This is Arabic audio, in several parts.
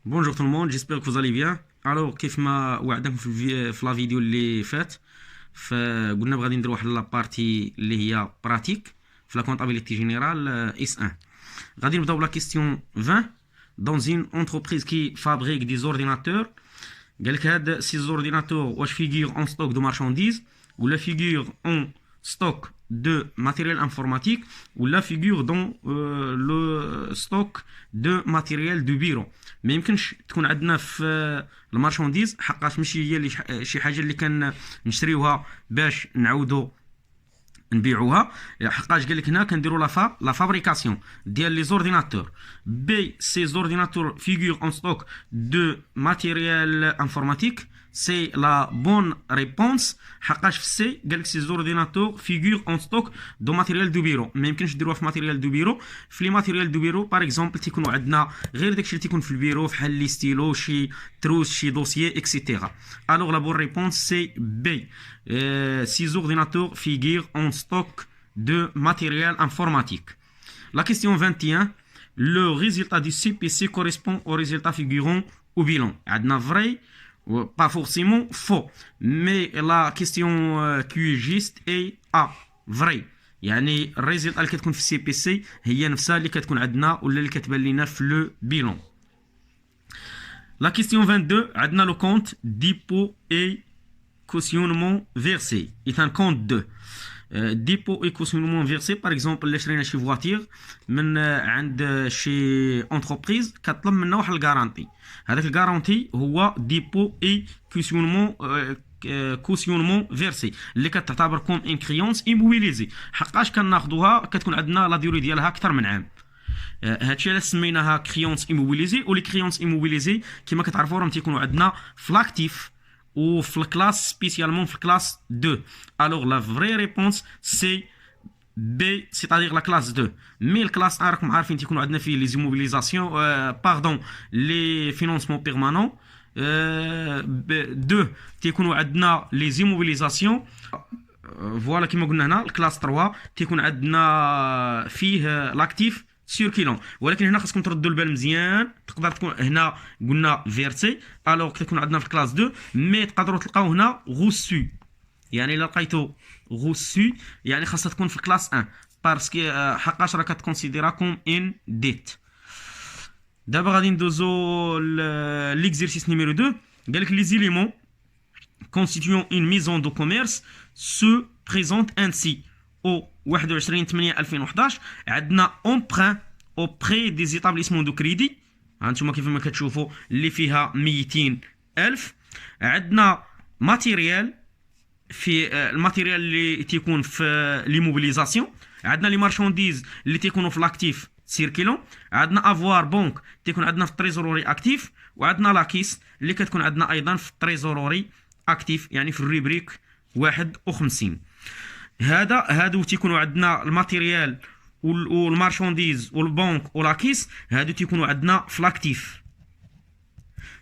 Bonjour tout le monde, j'espère que vous allez bien. Alors كيف ما وعدناكم في لا فيديو اللي فات فقلنا بغادي نديرو واحد لابارتي اللي هي براتيك في لا كونطابيليتي جينيرال اس 1. غادي نبداو بلا كيستيون 20. Dans une entreprise qui fabrique des ordinateurs, قالك هاد سي زورديناتور واش فيغور اون ستوك دو مارشانديز ولا فيغور اون ستوك de matériel informatique ou la figure dans le stock de matériel de bureau. ما يمكنش تكون عندنا في المارشانديز حقاش ماشي هي اللي شي حاجه اللي كان نشريوها باش نعاودو نبيعوها، حقاش قال لك هنا كنديروا لا فابريكاسيون ديال لي زورديناتور بي سي زورديناتور فيغور اون ستوك دو ماتيريال انفورماتيك. سي لا بون ريبونس حقاش في سي قال لك سي زورديناتور فيغور اون ستوك دو ماتيريال دو بيرو. ما يمكنش نديروها في ماتيريال دو بيرو. في لي ماتيريال دو بيرو باغ اكزومبل تيكونوا عندنا غير داكشي اللي تيكون في البيرو بحال لي ستيلو شي تروس شي دوسيي اكسيتيرا. الوغ لا بون ريبونس سي بي سي زورديناتور فيغور اون ستوك de matériel informatique. La question 21, le résultat du CPC correspond au résultat figurant au bilan. عندنا vrai, pas forcément faux, mais la question qui est juste est A, vrai. يعني الريزلت اللي كتكون في السي بي سي هي نفسها اللي كتكون عندنا ولا اللي كتبان لنا في لو بيلون. La question 22, عندنا لو compte dépôt et cautionnement versé. est un compte de ديبو اي كوسيونمون فيرسي. باغ اكزومبل الا شرينا شي فواتير من عند شي اونتربريز كطلب منا واحد الكارانتي، هذاك الكارانتي هو ديبو اي كوسيونمون فيرسي اللي كتعتبر كوم ان كريونس ايموبيليزي، حقاش كناخذوها كتكون عندنا لا ديوري ديالها اكثر من عام. هادشي علاش سميناها كريونس ايموبيليزي. ولي كريونس ايموبيليزي كما كتعرفوا راهم تيكونوا عندنا في لاكتيف ou la classe spécialement la classe 2. Alors la vraie réponse c'est B, c'est-à-dire la classe 2. Mais la classe A راكم عارفين تيكونوا عندنا فيه les immobilisations pardon les financements permanents. 2 تيكونوا عندنا les immobilisations. فوالا كما قلنا هنا الكلاس 3 تيكون عندنا فيه لاكتيف سيركيلون، ولكن هنا خاصكم تردوا البال مزيان. تقدر تكون هنا قلنا فيرسي الوغ تكون عندنا في الكلاس 2، مي تقدروا تلقاو هنا غوسو. يعني الا لقيتو غوسو يعني خاصها تكون في الكلاس 1 باسكو حقاش راه كتكونسيديرا كوم ان ديت. دابا غادي ندوزو ليكزيرسيس نيميرو 2. قال لك لي زيليمون constituant une maison de commerce se présentent ainsi. au 21/8/2011 عندنا emprunt auprès des établissements de crédit. هانتوما كيف ما كتشوفوا اللي فيها 200,000. عندنا ماتيريال في الماتيريال اللي تيكون في لي موبيليزاسيون. عندنا لي مارشانديز اللي تيكونوا في لاكتيف سيركيلون. عندنا افوار بونك تيكون عندنا في التريزوروري اكتيف. وعندنا لاكيس اللي كتكون عندنا ايضا في التريزوروري اكتيف يعني في الريبريك 51. هادو تيكونوا عندنا الماتيريال والمارشانديز والبنك ولاكيس، هادو تيكونوا عندنا في لاكتيف.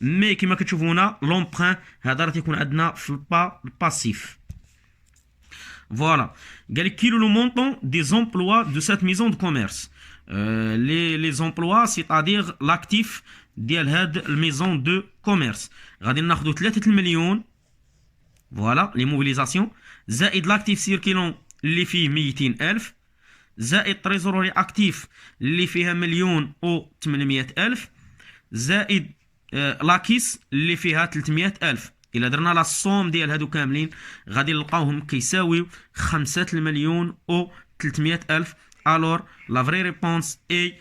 مي كما كتشوفوا هنا لومبران هذا راه تيكون عندنا في الباسيف. فوالا قال لك كيلو لو مونطون دي زومبلوا دو سات ميزون دو كوميرس. لي زومبلوا سيتادير لاكتيف ديال هاد الميزون دو كوميرس. غادي ناخذوا 3 المليون فوالا لي موبيليزاسيون زائد لاكتيف سيركيلون اللي فيه 200,000 زائد تريزوروري اكتيف اللي فيها 1,800,000 زائد لاكيس اللي فيها 300,000. الا درنا لا صوم ديال هادو كاملين غادي نلقاوهم كيساويو 5,300,000. الور لا فري ريبونس اي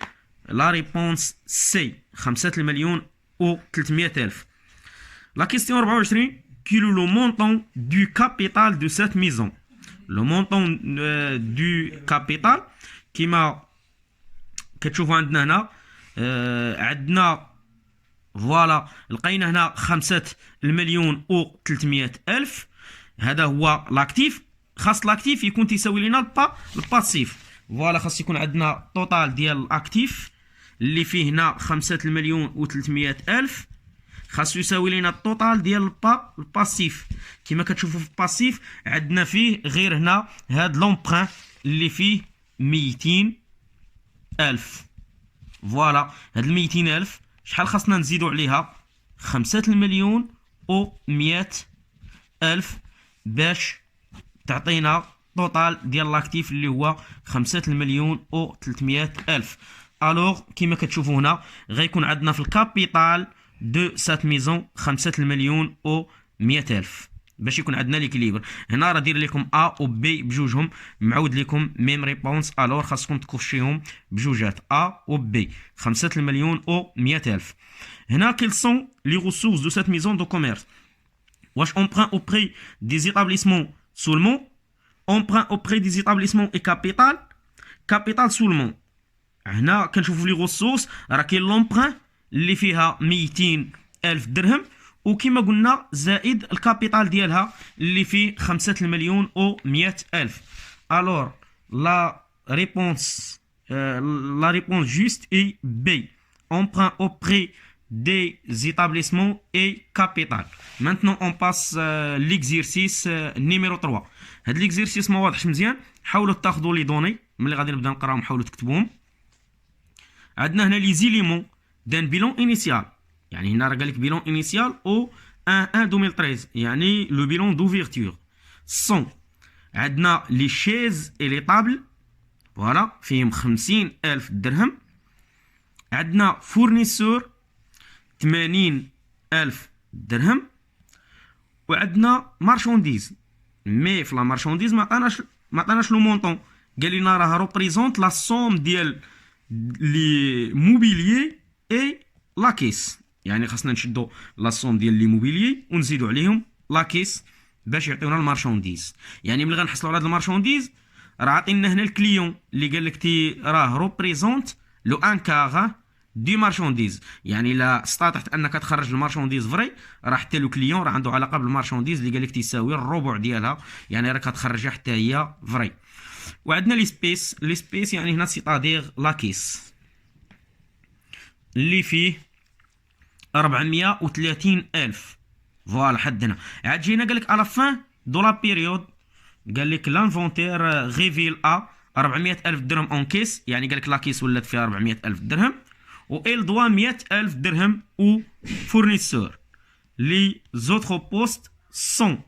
لا ريبونس سي 5,300,000. لا كيستيون 24. Quel est le montant du capital de cette maison? Le montant du capital كما كتشوفوا عندنا هنا عندنا فوالا لقينا هنا 5,300,000. هذا هو لاكتيف. خاص لاكتيف يكون تيساوي لنا الباسيف. فوالا خاص يكون عندنا توتال ديال الاكتيف اللي فيه هنا 5,300,000 خاصو يساوي لينا التوتال ديال الباسيف. كما كتشوفوا في الباسيف عندنا فيه غير هنا هاد لومبران اللي فيه 200,000. فوالا هاد 200,000 شحال خاصنا نزيدو عليها؟ 5,100,000 باش تعطينا توتال ديال لاكتيف اللي هو 5,300,000. الوغ كيما كتشوفوا هنا غيكون عندنا في الكابيتال دو سات ميزون 5,100,000 باش يكون عندنا ليكيليبر. هنا راه داير لكم ا و بي بجوجهم، معود لكم ميم ريبونس، الوغ خاصكم تكوشيهم بجوجات ا و بي. 5,100,000. هنا كيل سون لي ressources دو سات ميزون دو كوميرس. واش emprunt auprès des établissements seulement, emprunt auprès des établissements et capital seulement. هنا كنشوفوا لي ressources راه كاين لومبران اللي فيها 200,000 درهم، وكما قلنا زائد الكابيتال ديالها اللي فيه 5,100,000. الوغ لا ريبونس جوست اي بي، emprunt auprès des établissements et capital. Maintenant on passe l'exercice numéro 3. هاد l'exercice ما واضحش مزيان، حاولوا تاخذوا لي دوني ملي غادي نبدا نقراهم، حاولوا تكتبوهم. عندنا هنا لي زيليمون دان بيلون انيسيال، يعني هنا راه قال لك بيلون انيسيال او 1/2013 يعني لو بيلون دوفيرتور. سون عندنا لي شيز اي لي طابل، فوالا فيهم 50,000 درهم. عندنا فورنيسور 80,000 درهم. وعندنا مارشونديز، مي في لا مارشونديز ما عطاناش لو مونطون، قال لنا راه روبريزونت لا سوم ديال لي موبيليي اي لا كيس، يعني خاصنا نشدو لا سوم ديال لي موبيليي ونزيدو عليهم لا كيس باش يعطيونا المارشونديز. يعني ملي غنحصلوا على هاد المارشونديز راه عطينا هنا الكليون اللي قال لك تي راه روبريزونت لو ان كاغ دي مارشونديز، يعني لا استطعت انك تخرج المارشونديز فري راه حتى لو كليون راه عنده علاقه بالمارشونديز اللي قال لك تساوي الربع ديالها، يعني راك كتخرجها حتى هي فري. وعندنا لي سبيس يعني هنا سيتادير لا كيس اللي فيه 430,000. فوالا حدنا. عاد جينا قال لك على فان دو لا بيريود، قال لك لانفونتير ريفيل 400,000 درهم اون كيس، يعني قال لك لا كيس ولات فيها 400,000 درهم، و il doit 100,000 درهم او فورنيسور. لي زوتر بوست سون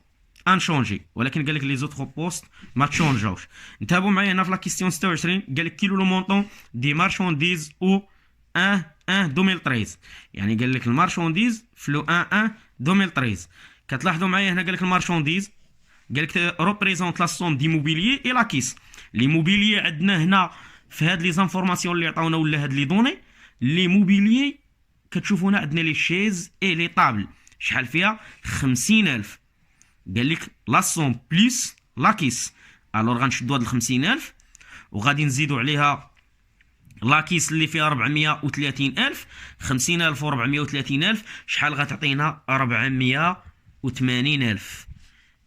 انشونجي، ولكن قال لك لي زوتر بوست ما تشونجاوش. انتبهوا معايا هنا في لا كيستيون 26 قال لك كيلو لو مونطون دي مارشونديز او 1/2013، يعني قال لك المارشونديز في لو 1/2013. كتلاحظوا معايا هنا قال لك المارشونديز قال لك ريبريزونت لا سوم دي موبيليي اي لا كيس. لي موبيليي عندنا هنا في هاد لي زانفورماسيون اللي عطاونا ولا هاد لي دوني، لي موبيليي كتشوفوا هنا عندنا لي شيز اي لي طابل شحال فيها 50,000. قال لك لا سوم بليس لا كيس، الوغ غنشدو هاد 50,000 وغادي نزيدو عليها لا كيس اللي فيها 430,000. 50,000 و 430,000 شحال غتعطينا؟ 480,000.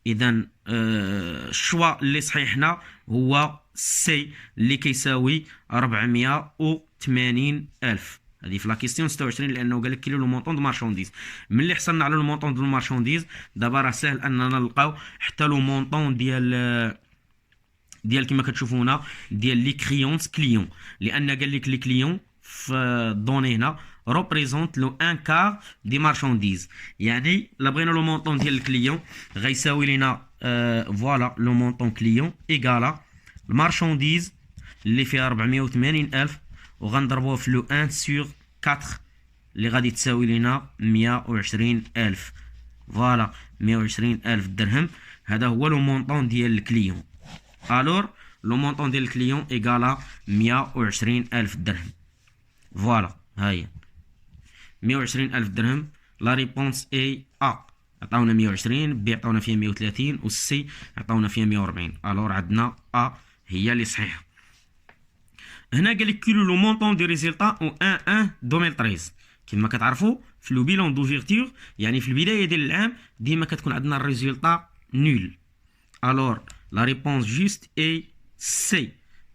اذا الشوا اللي صحيح هنا هو سي اللي كيساوي 480,000. هذه في لا كيستيون 26 لانه قال لك كيلو لو مونطون دو مارشونديز. ملي حصلنا على لو مونطون دو مارشونديز دابا راه ساهل اننا نلقاو حتى لو مونطون ديال كما كتشوفوا هنا ديال لي كريونس كليون، لان قال لك لي كليون في الدوني هنا représente لو ان كار دي مارشونديز، يعني لا بغينا لو مونطون ديال الكليون غيساوي لينا فوالا لو مونطون كليون ايكالا المارشونديز اللي فيها 480,000 وغنضربوها في لو 1 سور 4 اللي غادي تساوي لينا 120,000. فوالا 120,000 درهم. هذا هو لو مونطون ديال الكليون. الور لو مونطون ديال الكليون ايكالا 120,000 درهم. فوالا هاهي 120,000 درهم. لا ريبونس اي ا عطاونا 120، بي عطاونا فيها 130 والسي عطاونا فيها 140. الور عندنا ا هي اللي صحيحه. هنا قال لك كيلو لو مونطون دي ريزولطا او 1/2013. كما كتعرفوا في لو بيلون دوفيرتور يعني في البدايه ديال العام ديما كتكون عندنا الريزولطا نول. الور لا ريبونس جوست اي سي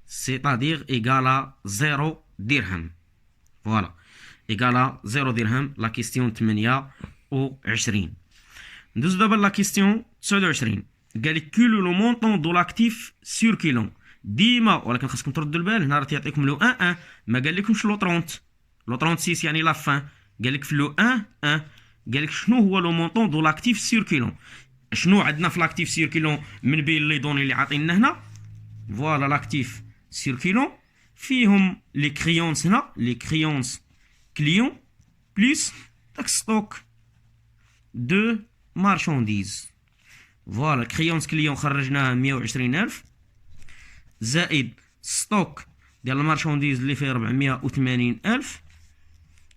سيتادير ايكالا 0 درهم. فوالا ايكالا 0 درهم. لا كيستيون 28. ندوز دابا لا كيستيون 29. قال لك كيلو لو مونطون دو لاكتيف سيركيلون ديما، ولكن خاصكم تردوا البال هنا راه تيعطيكم لو 1 ما قال لكمش لو 30 لو 36 يعني لا فان، قال لك في لو 1 قال لك شنو هو لو مونطون دو لاكتيف سيركيلون. شنو عندنا في لاكتيف سيركيلون من بين لي دوني اللي عاطينا هنا؟ فوالا لاكتيف سيركيلون فيهم لي كريونس هنا، لي كريونس كليون بليس داك ستوك دو مارشانديز. فوالا كريونس كليون خرجناها 120,000 زائد ستوك ديال المارشانديز اللي فيه 480,000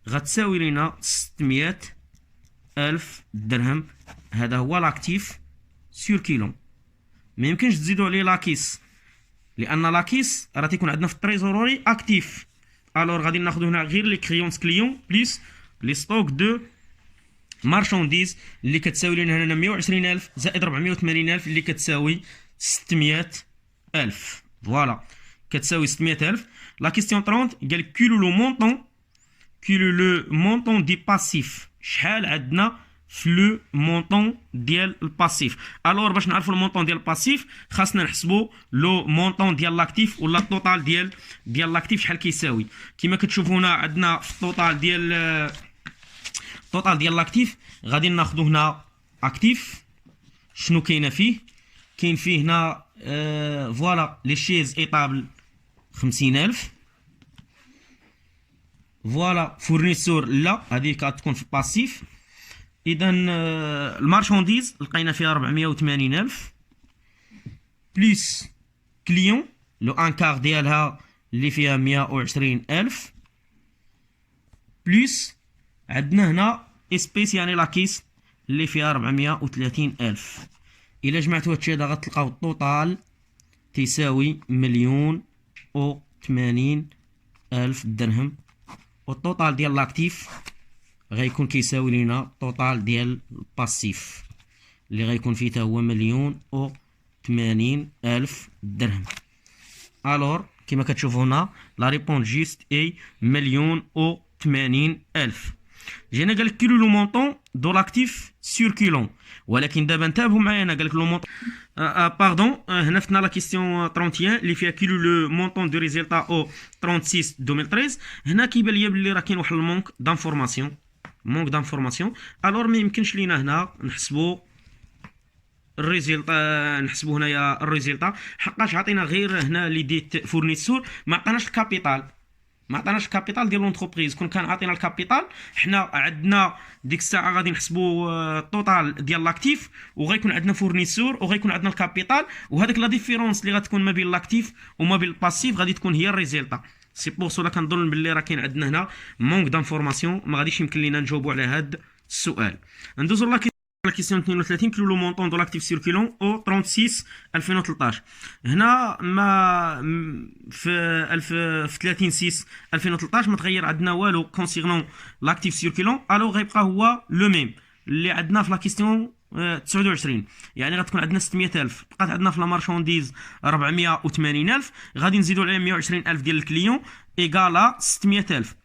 غتساوي لينا 600,000 درهم. هذا هو لاكتيف سيركيلون. ما يمكنش تزيدوا عليه لاكيس، لان لاكيس راه تيكون عندنا في التريزوروري اكتيف. الوغ غادي ناخذ هنا غير لي كريونس كليون بليس لي ستوك دو مارشانديز اللي كتساوي لنا هنا 120,000 زائد 480,000 اللي كتساوي 600,000. فوالا كتساوي 600,000. لا كيستيون 30 قال كيلو لو مونطون دي باسيف. شحال عندنا في لو مونطون ديال الباسيف؟ الوغ باش نعرفوا المونطون ديال الباسيف خاصنا نحسبوا لو مونطون ديال لاكتيف ولا الطوطال ديال لاكتيف شحال كيساوي. كما كتشوفوا هنا عندنا في الطوطال ديال لاكتيف غادي ناخذوا هنا اكتيف. شنو كاينه فيه؟ كاين فيه هنا فوالا لي شيز ايطابل 50,000. فوالا فورنيسور لا، هذه كتكون في الباسيف. اذا المارشانديز لقينا فيها 480,000 بليس كليون لو ان كار ديالها اللي فيها 120,000 بليس عندنا هنا اسبيس يعني لاكيس اللي فيها 430,000. الا جمعتو هادشي هذا غتلقاو الطوطال تيساوي 1,080,000 درهم. والطوطال ديال لاكتيف غيكون كيساوي لينا الطوطال ديال الباسيف اللي غيكون فيه تا هو 1,080,000 درهم. الور كما كتشوفوا هنا لا ريبونس جيست اي 1,080,000. جينا قال لك كيلو لو مونطون دو لاكتيف سيركيلون. ولكن دابا انتبهوا معايا، انا قال لك لو مونطون باردون هنا فتنا لا كيستيون 31 اللي فيها كيلو لو مونطون دو ريزولتا او 36 2013. هنا كيبان ليا بلي راه كاين واحد المونك دانفورماسيون الور ما يمكنش لينا هنا نحسبوا الريزلتا. نحسبوا هنايا الريزلتا حقاش عطينا غير هنا لي ديت فورنيسور، ما عطاناش الكابيتال ديال لونتربريز. كون كان عطينا الكابيتال حنا عندنا ديك الساعه غادي نحسبوا الطوطال ديال لاكتيف وغيكون عندنا فورنيسور وغيكون عندنا الكابيتال، وهذيك لا ديفيرونس اللي غتكون ما بين لاكتيف وما بين الباسيف غادي تكون هي الريزلتا. سي بور سولا كنظن باللي راه كاين عندنا هنا مونك دانفورماسيون، ما غاديش يمكن لينا نجاوبوا على هذا السؤال. ندوزو لا كيسيون 32 كيلو لو مونطون دو لاكتيف سيركيلون او 36 2013. هنا ما في 30 6 2013 ما تغير عندنا والو كونسيرنون لاكتيف سيركيلون. الو غيبقى هو لو ميم اللي عندنا في لا كيسيون 29. يعني غتكون عندنا 600,000 بقات عندنا في لا مارشانديز 480,000 غادي نزيدوا عليها 120,000 ديال الكليون ايكالا 600,000.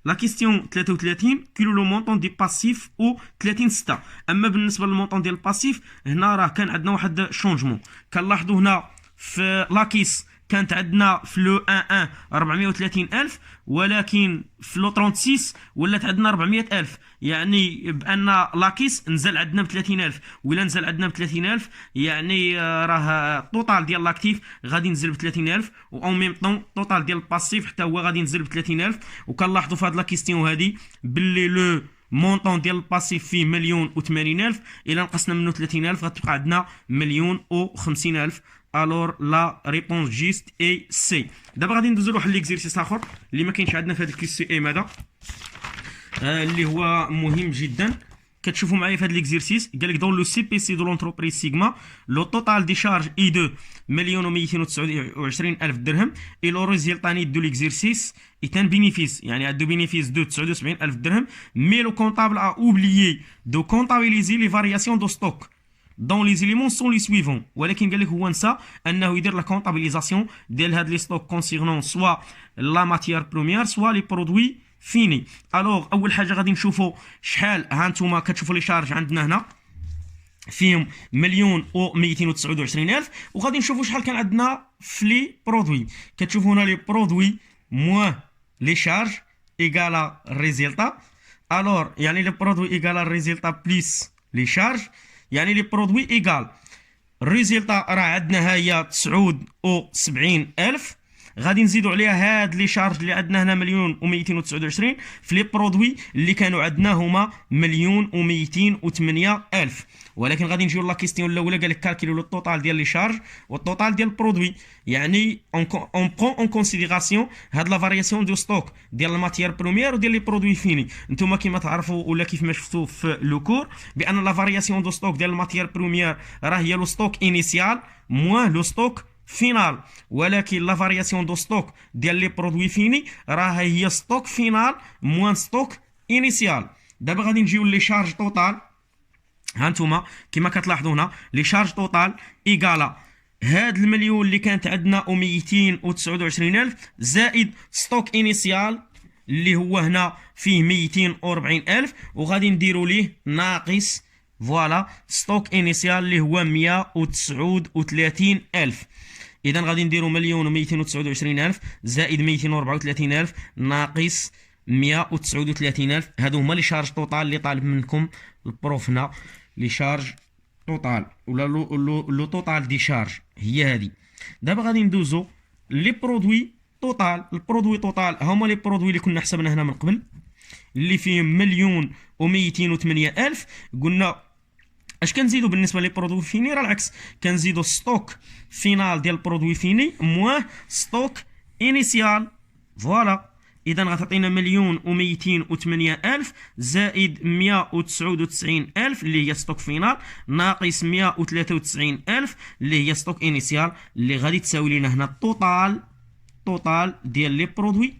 لا كيستيون 33 كيلو لو مونطون دي باسيف او 30 6. اما بالنسبه للمونطون ديال الباسيف هنا راه كان عندنا واحد شونجمون. كنلاحظوا هنا في لاكيس كانت عندنا في لو 1 430,000 ولكن في لو 36 ولات عندنا 400,000. يعني بان لاكيس نزل عندنا ب 30,000 ولا نزل عندنا ب 30,000 يعني راه الطوطال ديال لاكتيف غادي ينزل ب 30,000 و اون ميم طون الطوطال ديال الباسيف حتى هو غادي ينزل ب 30,000. وكنلاحظوا في هاد لا كيستيون هادي باللي لو مونطون ديال الباسيف فيه 1,080,000 الا نقصنا منه 30,000 غتبقى عندنا 1,050,000. الور لا ريبونس جيست اي سي. دابا غادي ندوزو لواحد ليكزيرسيس اخر اللي ما كاينش عندنا في هذا الكيس سي ام هذا اللي هو مهم جدا. كتشوفوا معايا في هذا ليكزيرسيس قال لك دون لو سي بي سي دو لونتربريز سيغما لو توتال دي شارج اي 2 1,229,000 درهم اي لو ريزولتاني دو ليكزيرسيس est un bénéfice. يعني عنده bénéfice de 79,000 درهم. mais le comptable a oublié de comptabiliser les variations de stock dont les éléments sont les suivants. ولكن قال لك هو نسى انه يدير لا كونطابيليزاسيون ديال هاد لي ستوك كونسيرنون سوا لا ماتيير بروميير سوا لي برودوي فيني. الوغ اول حاجه غادي نشوفوا شحال. ها انتم كتشوفوا لي شارج عندنا هنا فيهم 1,229,000 وغادي نشوفوا شحال كان عندنا في لي برودوي. كتشوفوا هنا لي برودوي موان لي شارج ايكالا ريزلتا. الور يعني لي برودوي ايكال الريزلتا بليس لي شارج، يعني لي برودوي ايكال الريزلتا راه عندنا ها هي 79,000، غادي نزيدوا عليها هاد لي شارج اللي عندنا هنا 1,229 في لي برودوي اللي كانوا عندنا هما 1,208,000. ولكن غادي نجيو لا كيستيون الاولى، قال لك كالكيلو لو طوطال ديال لي شارج والطوطال ديال البرودوي، يعني اون برون اون كونسيديراسيون هاد لا فارياسيون دو ستوك ديال الماتيير بروميير وديال لي برودوي فيني. نتوما كيما تعرفوا ولا كيف ما شفتوا في لو كور بان لا فارياسيون دو ستوك ديال الماتيير بروميير راه هي لو ستوك انيسيال موان لو ستوك فينال، ولكن لا فارياسيون دو ستوك ديال لي برودوي فيني راه هي ستوك فينال موان ستوك انيسيال. دابا غادي نجيو لي شارج طوطال. ها نتوما كما كتلاحظوا هنا لي شارج طوطال ايكالا هاد المليون اللي كانت عندنا و229,000 زائد ستوك انيسيال اللي هو هنا فيه 240,000، وغادي نديروا ليه ناقص فوالا ستوك انيسيال اللي هو 139,000. اذا غادي نديروا 1,229,000 زائد 234,000 ناقص 139,000. هادو هما لي شارج طوطال اللي طالب منكم البروف هنا، لي شارج طوطال ولا لو طوطال دي شارج هي هادي. دابا غادي ندوزو لي برودوي طوطال. البرودوي طوطال هما لي برودوي اللي كنا حسبنا هنا من قبل اللي فيهم 1,208,000. قلنا اش كنزيدو بالنسبه لي برودوي فيني؟ راه العكس، كنزيدو ستوك فينال ديال البرودوي فيني موان ستوك انيسيال. فوالا اذا غتعطينا 1,208,000 زائد 199,000 اللي هي ستوك فينال ناقص 193,000 اللي هي ستوك انيسيال، اللي غادي تساوي لنا هنا الطوطال ديال لي برودوي.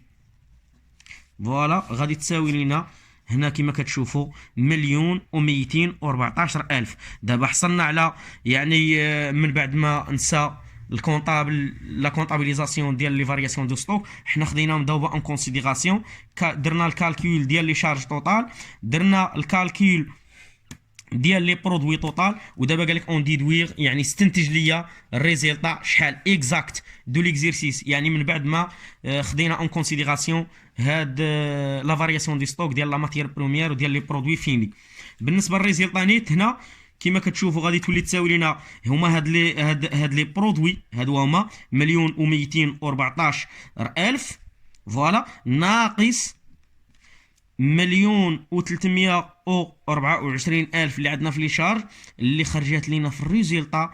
فوالا غادي تساوي لنا هنا كما كتشوفوا 1,214,000. دابا حصلنا على يعني من بعد ما نسى الكونطابل لا كونطابيليزاسيون ديال لي فارياسيون دو ستوك، حنا خديناهم دابا اون كونسيديراسيون، درنا الكالكول ديال لي شارج طوطال، درنا الكالكول ديال لي برودوي طوطال، ودابا قال لك اون ديدوير يعني استنتج ليا الريزلتا شحال اكزاكت دو ليكزيرسيس، يعني من بعد ما خدينا اون كونسيديراسيون هاد لا فارياسيون دي ستوك ديال لا ماتيير بروميير وديال لي برودوي فيني. بالنسبه للريزلتا نيت هنا كما كتشوفوا غادي تولي تساوي لنا هما هاد لي برودوي هادو هما 1,214,000 فوالا ناقص 1,324,000 اللي عندنا في لي شارج اللي خرجت لينا في الريزلتا.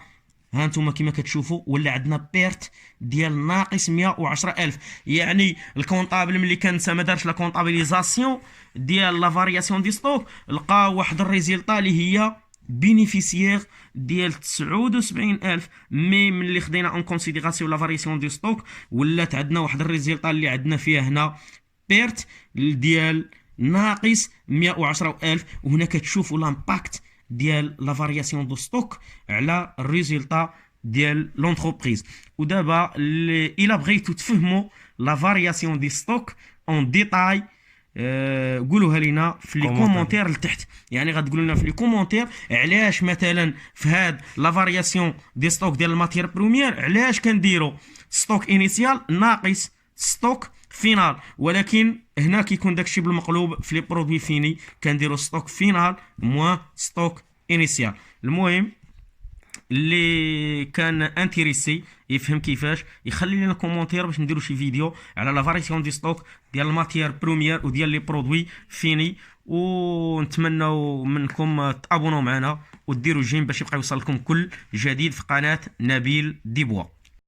ها انتم كما كتشوفوا ولا عندنا بيرت ديال ناقص 110,000. يعني الكونطابل ملي كان ما دارش لا كونطابيليزاسيون ديال لا فارياسيون دي ستوك لقى واحد الريزلتا اللي هي بينيفيسيير ديال 79,000. مي ملي خدينا اون كونسيديراسيون لا فارياسيون دي ستوك ولات عندنا واحد الريزلتا اللي عندنا فيها هنا بيرت ديال ناقص 110,000. وهنا كتشوفوا لامباكت ديال لا فارياسيون دو ستوك على الريزلتا ديال لونتربريز. ودابا الا بغيتو تفهموا لا فارياسيون دي ستوك اون ديتاي قولوها لينا في لي كومونتير لتحت، يعني غتقولوا لنا في لي كومونتير علاش مثلا في هاد لا فارياسيون دي ستوك ديال الماتيير بروميير علاش كنديروا ستوك انيسيال ناقص ستوك فينال، ولكن هنا كيكون داكشي بالمقلوب في لي برودوي فيني كنديروا ستوك فينال موان ستوك انيسيال. المهم اللي كان انتريسي يفهم كيفاش يخلي لنا كومونتير باش نديروا شي فيديو على لا فاريسيون دي ستوك ديال الماتيير بروميير وديال لي برودوي فيني. ونتمنوا منكم تابونوا معنا وديروا جيم باش يبقى يوصل لكم كل جديد في قناه نبيل ديبوا.